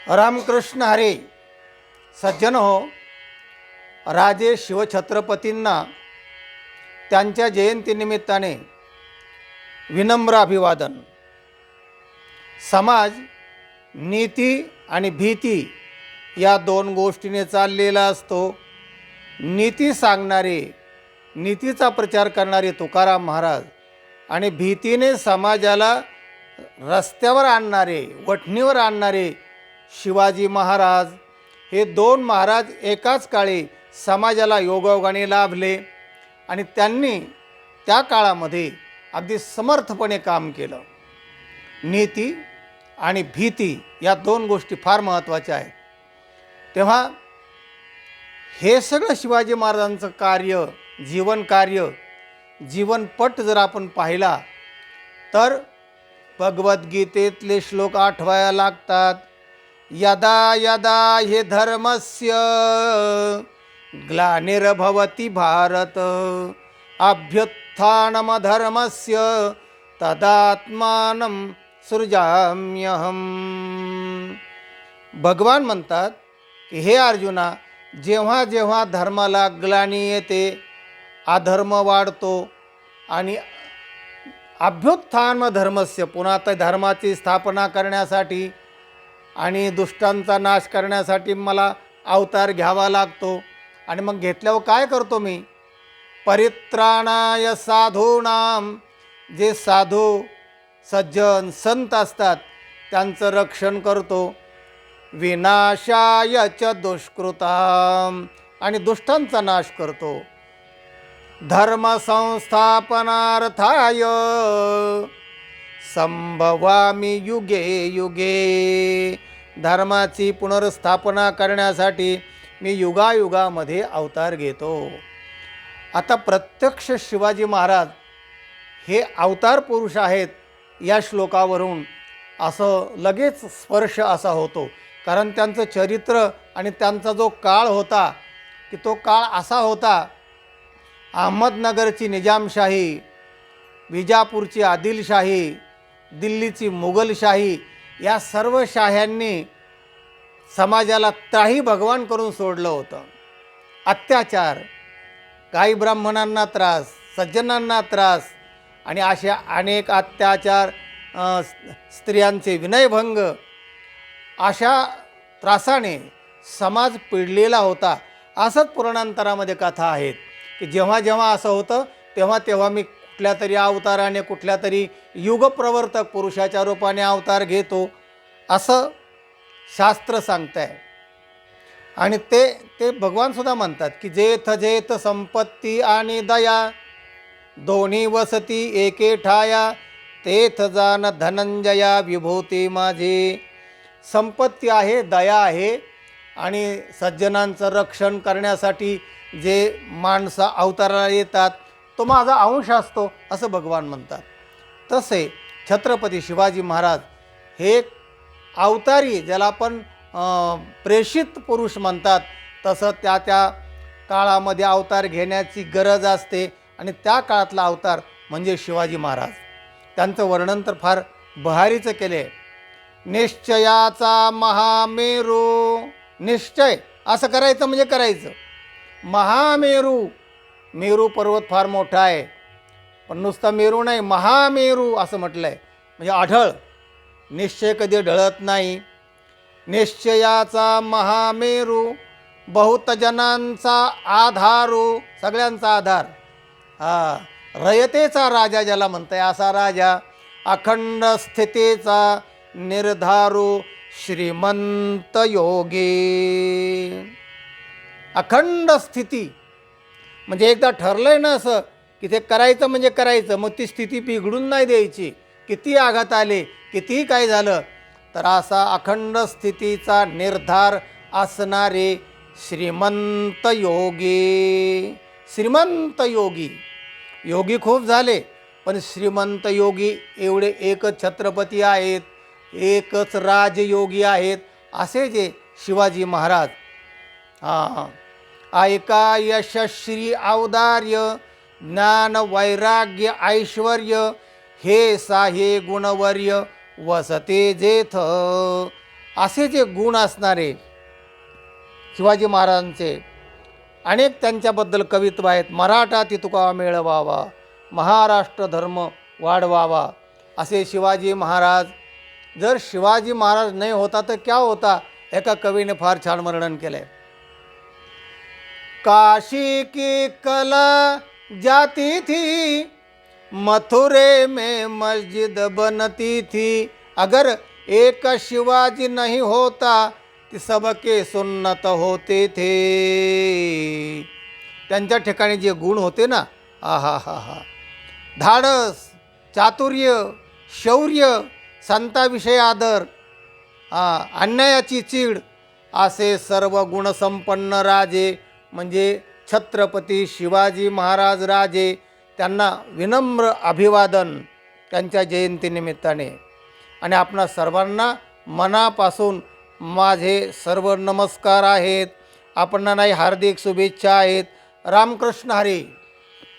रामकृष्ण हरे. सज्जन हो, राजे शिवछत्रपतींना त्यांच्या जयंतीनिमित्ताने विनम्र अभिवादन. समाज नीती आणि भीती या दोन गोष्टीने चाललेला असतो. नीती सांगणारे, नीतीचा प्रचार करणारे तुकाराम महाराज आणि भीतीने समाजाला रस्त्यावर आणणारे, वठणीवर आणणारे शिवाजी महाराज, हे दोन महाराज एकाच काळी समाजाला योगायोगाने लाभले आणि त्यांनी त्या काळामध्ये अगदी समर्थपणे काम केलं. नीती आणि भीती या दोन गोष्टी फार महत्त्वाच्या आहेत. तेव्हा हे सगळं शिवाजी महाराजांचं कार्य, जीवनकार्य, जीवनपट जर आपण पाहिला तर भगवद्गीतेतले श्लोक आठवायला लागतात. यदा यदा हे धर्मस्य ग्लानिर्भवति भारत अभ्युत्थानमधर्मस्य तदात्मानं सृजाम्यहम. भगवान म्हणतात की हे अर्जुना, जेव्हा जेव्हा धर्माला ग्लानी येते, अधर्म वाढतो आणि अभ्युत्थान धर्मस्य, पुन्हा त्या धर्माची स्थापना करण्यासाठी आणि दुष्टांचा नाश करण्यासाठी मला अवतार घ्यावा लागतो. आणि मग घेतल्यावर काय करतो मी? परित्राणाय साधूनाम, जे साधू सज्जन संत असतात त्यांचं रक्षण करतो. विनाशाय च दुष्कृताम, आणि दुष्टांचा नाश करतो. धर्म संस्थापनार्थाय संभवामी युगे युगे, धर्माची पुनर्स्थापना करण्यासाठी मी युगायुगामध्ये अवतार घेतो. आता प्रत्यक्ष शिवाजी महाराज हे अवतार पुरुष आहेत या श्लोकावरून असं लगेच स्पर्श असा होतो. कारण त्यांचं चरित्र आणि त्यांचा जो काळ होता की तो काळ असा होता, अहमदनगरची निजामशाही, विजापूरची आदिलशाही, दिल्लीची मुघलशाही, या सर्व शाह्यांनी समाजाला त्राही भगवान करून सोडलं होतं. अत्याचार, काही ब्राह्मणांना त्रास, सज्जनांना त्रास आणि अशा अनेक अत्याचार, स्त्रियांचे विनयभंग, अशा त्रासाने समाज पिडलेला होता. असंच पुराणांतरामध्ये कथा आहेत की जेव्हा जेव्हा असं होतं तेव्हा तेव्हा मी कुठल्या तरी अवताराने, कुठल्या तरी युगप्रवर्तक पुरुषाच्या रूपाने अवतार घेतो, असं शास्त्र सांगत आहे. आणि ते भगवानसुद्धा म्हणतात की जेथ जेथ संपत्ती आणि दया दोन्ही वसती एके ठाया, तेथ जान धनंजया विभूती माझी. संपत्ती आहे, दया आहे आणि सज्जनांचं रक्षण करण्यासाठी जे माणसं अवताराला येतात तो माझा अंश असतो, असं भगवान म्हणतात. तसे छत्रपती शिवाजी महाराज हे अवतारी, ज्याला आपण प्रेषित पुरुष म्हणतात, तसं त्या त्या काळामध्ये अवतार घेण्याची गरज असते आणि त्या काळातला अवतार म्हणजे शिवाजी महाराज. त्यांचं वर्णन तर फार बहारीचं केले आहे. निश्चयाचा महामेरू, निश्चय असं करायचं म्हणजे करायचं. महामेरू, मेरू पर्वत फार मोठा आहे, पण नुसता मेरू नाही, महामेरू असं म्हटलं आहे, म्हणजे आढळ. निश्चय कधी ढळत नाही. निश्चयाचा महामेरू बहुत जनांचा आधारू, सगळ्यांचा आधार. रयतेचा राजा ज्याला म्हणताय, असा राजा. अखंड स्थितीचा निर्धारू श्रीमंत योगी. अखंड स्थिती म्हणजे एकदा ठरलंय ना असं की ते करायचं म्हणजे करायचं, मग ती स्थिती बिघडून नाही द्यायची. किती आघात आले, कितीही काय झालं, तर असा अखंड स्थितीचा निर्धार असणारे श्रीमंत योगी. श्रीमंत योगी, योगी खूप झाले पण श्रीमंत योगी एवढे एकच छत्रपती आहेत, एकच राजयोगी आहेत, असे जे शिवाजी महाराज. ऐका यशश्री औदार्य ज्ञान वैराग्य ऐश्वर्य हे साहे गुणवर्य वसते जेथ असे जे गुण असणारे शिवाजी महाराजांचे अनेक त्यांच्याबद्दल कवित्व आहेत. मराठा तितुका मेळवावा, महाराष्ट्र धर्म वाढवावा, असे शिवाजी महाराज. जर शिवाजी महाराज नाही होता तर क्या होता, एका कवीने फार छान वर्णन केलं आहे. काशी की कला जाती थी, मथुरे में मस्जिद बनती थी, अगर एक शिवाजी नहीं होता ते सबके सुन्नत होते थे. त्यांच्या ठिकाणी जे गुण होते ना, आहा हा हा, धाडस, चातुर्य, शौर्य, संताविषयी आदर, अन्यायाची चीड, असे सर्व गुणसंपन्न राजे म्हणजे छत्रपती शिवाजी महाराज राजे. त्यांना विनम्र अभिवादन त्यांच्या जयंतीनिमित्ताने. आणि आपणा सर्वांना मनापासून माझे सर्व नमस्कार आहेत. आपणालाही हार्दिक शुभेच्छा आहेत. रामकृष्ण हरी.